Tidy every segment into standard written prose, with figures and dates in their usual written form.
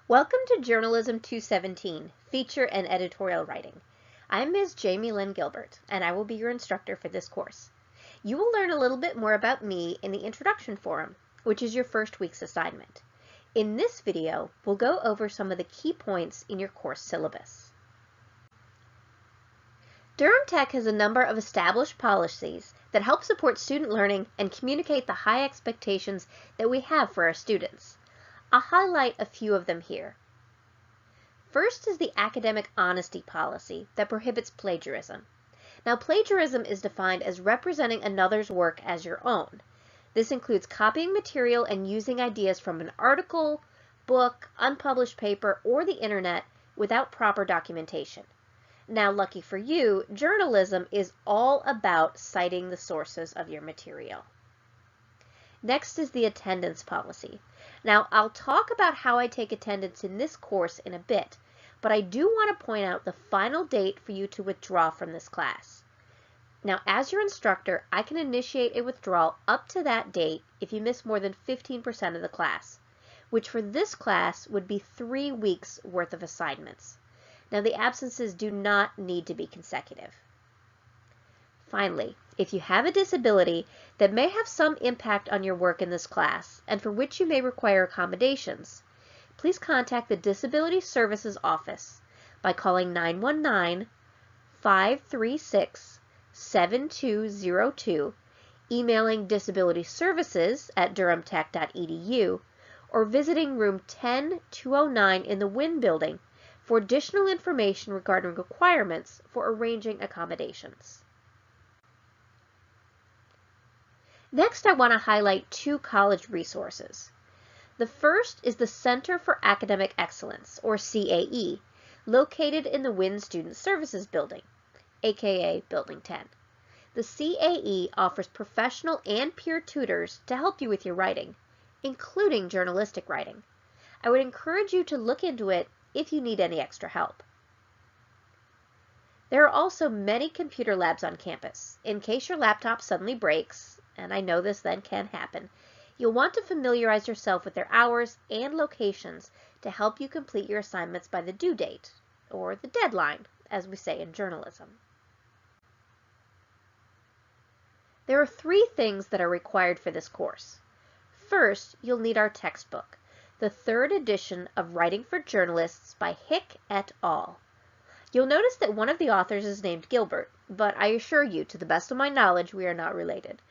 Welcome to Journalism 217, Feature and Editorial Writing. I'm Ms. Lynn Gilbert, and I will be your instructor for this course. You will learn a little bit more about me in the Introduction Forum, which is your first week's assignment. In this video, we'll go over some of the key points in your course syllabus. Durham Tech has a number of established policies that help support student learning and communicate the high expectations that we have for our students. I'll highlight a few of them here. First is the academic honesty policy that prohibits plagiarism. Now, plagiarism is defined as representing another's work as your own. This includes copying material and using ideas from an article, book, unpublished paper, or the internet without proper documentation. Now, lucky for you, journalism is all about citing the sources of your material. Next is the attendance policy. Now, I'll talk about how I take attendance in this course in a bit, but I do want to point out the final date for you to withdraw from this class. Now, as your instructor, I can initiate a withdrawal up to that date if you miss more than 15% of the class, which for this class would be 3 weeks worth of assignments. Now, the absences do not need to be consecutive. Finally, if you have a disability that may have some impact on your work in this class and for which you may require accommodations, please contact the Disability Services Office by calling 919-536-7202, emailing disabilityservices@durhamtech.edu, or visiting room 10209 in the Wynn building for additional information regarding requirements for arranging accommodations. Next, I want to highlight 2 college resources. The first is the Center for Academic Excellence, or CAE, located in the Wynn Student Services Building, aka Building 10. The CAE offers professional and peer tutors to help you with your writing, including journalistic writing. I would encourage you to look into it if you need any extra help. There are also many computer labs on campus. In case your laptop suddenly breaks, and I know this then can happen, you'll want to familiarize yourself with their hours and locations to help you complete your assignments by the due date, or the deadline, as we say in journalism. There are 3 things that are required for this course. First, you'll need our textbook, the 3rd edition of Writing for Journalists by Hick et al. You'll notice that one of the authors is named Gilbert, but I assure you, to the best of my knowledge, we are not related.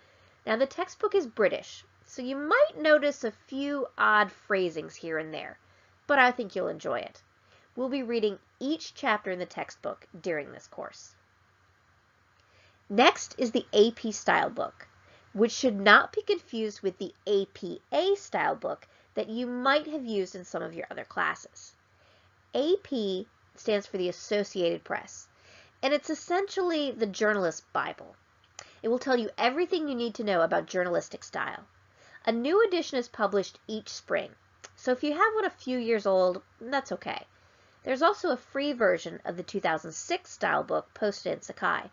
Now, the textbook is British, so you might notice a few odd phrasings here and there, but I think you'll enjoy it. We'll be reading each chapter in the textbook during this course. Next is the AP style book, which should not be confused with the APA style book that you might have used in some of your other classes. AP stands for the Associated Press, and it's essentially the journalist's Bible. It will tell you everything you need to know about journalistic style. A new edition is published each spring, so if you have one a few years old, that's okay. There's also a free version of the 2006 style book posted in Sakai.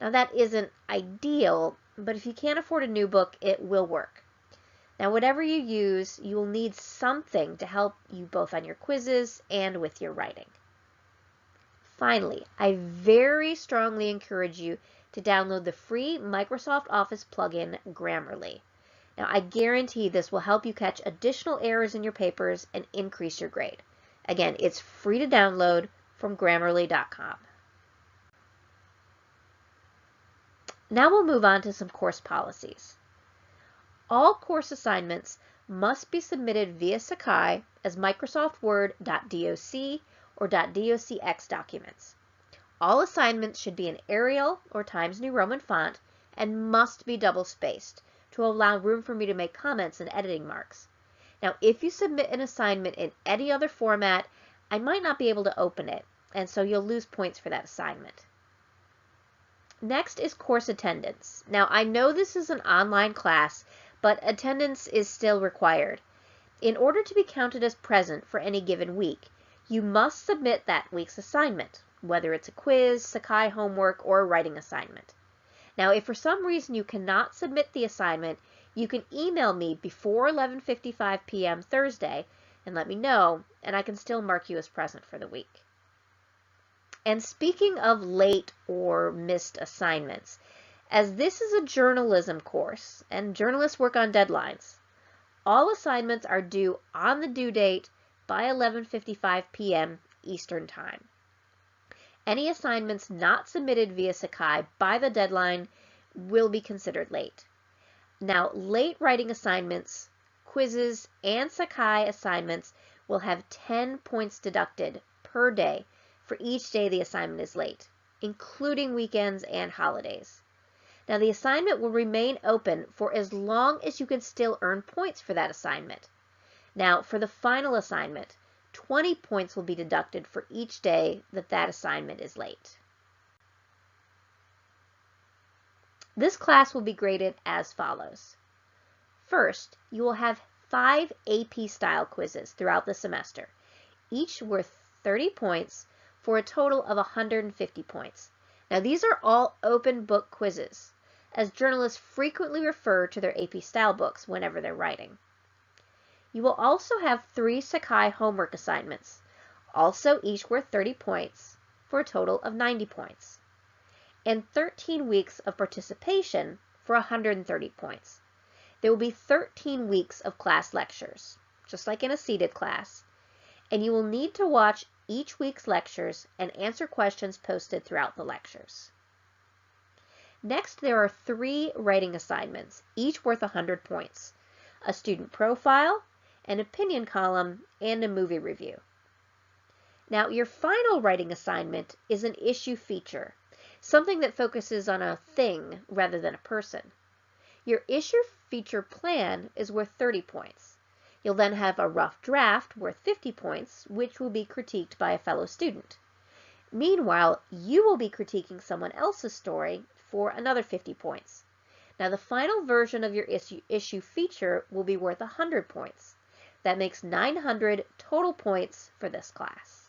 Now, that isn't ideal, but if you can't afford a new book, it will work. Now, whatever you use, you will need something to help you both on your quizzes and with your writing. Finally, I very strongly encourage you to download the free Microsoft Office plugin Grammarly. Now, I guarantee this will help you catch additional errors in your papers and increase your grade. Again, it's free to download from Grammarly.com. Now we'll move on to some course policies. All course assignments must be submitted via Sakai as Microsoft Word .doc or .docx documents. All assignments should be in Arial or Times New Roman font and must be double-spaced to allow room for me to make comments and editing marks. Now, if you submit an assignment in any other format, I might not be able to open it, and so you'll lose points for that assignment. Next is course attendance. Now, I know this is an online class, but attendance is still required. In order to be counted as present for any given week, you must submit that week's assignment, whether it's a quiz, Sakai homework, or a writing assignment. Now, if for some reason you cannot submit the assignment, you can email me before 11:55 p.m. Thursday and let me know, and I can still mark you as present for the week. And speaking of late or missed assignments, as this is a journalism course and journalists work on deadlines, all assignments are due on the due date by 11:55 p.m. Eastern Time. Any assignments not submitted via Sakai by the deadline will be considered late. Now, late writing assignments, quizzes, and Sakai assignments will have 10 points deducted per day for each day the assignment is late, including weekends and holidays. Now, the assignment will remain open for as long as you can still earn points for that assignment. Now, for the final assignment, 20 points will be deducted for each day that assignment is late. This class will be graded as follows. First, you will have 5 AP style quizzes throughout the semester, each worth 30 points for a total of 150 points. Now, these are all open book quizzes, as journalists frequently refer to their AP style books whenever they're writing. You will also have 3 Sakai homework assignments, also each worth 30 points, for a total of 90 points, and 13 weeks of participation for 130 points. There will be 13 weeks of class lectures, just like in a seated class, and you will need to watch each week's lectures and answer questions posted throughout the lectures. Next, there are 3 writing assignments, each worth 100 points, a student profile, an opinion column, and a movie review. Now, your final writing assignment is an issue feature, something that focuses on a thing rather than a person. Your issue feature plan is worth 30 points. You'll then have a rough draft worth 50 points, which will be critiqued by a fellow student. Meanwhile, you will be critiquing someone else's story for another 50 points. Now, the final version of your issue feature will be worth 100 points. That makes 900 total points for this class.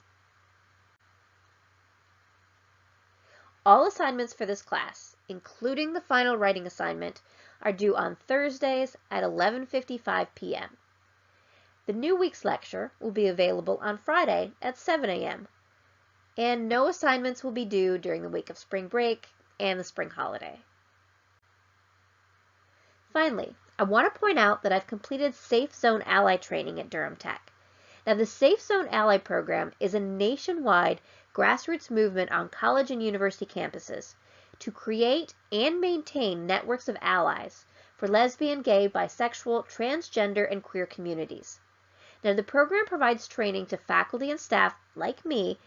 All assignments for this class, including the final writing assignment, are due on Thursdays at 11:55 p.m. The new week's lecture will be available on Friday at 7 a.m. And no assignments will be due during the week of spring break and the spring holiday. Finally, I want to point out that I've completed Safe Zone Ally training at Durham Tech. Now, the Safe Zone Ally program is a nationwide grassroots movement on college and university campuses to create and maintain networks of allies for lesbian, gay, bisexual, transgender, and queer communities. Now, the program provides training to faculty and staff like me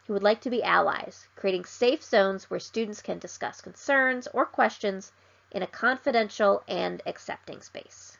who would like to be allies, creating safe zones where students can discuss concerns or questions in a confidential and accepting space.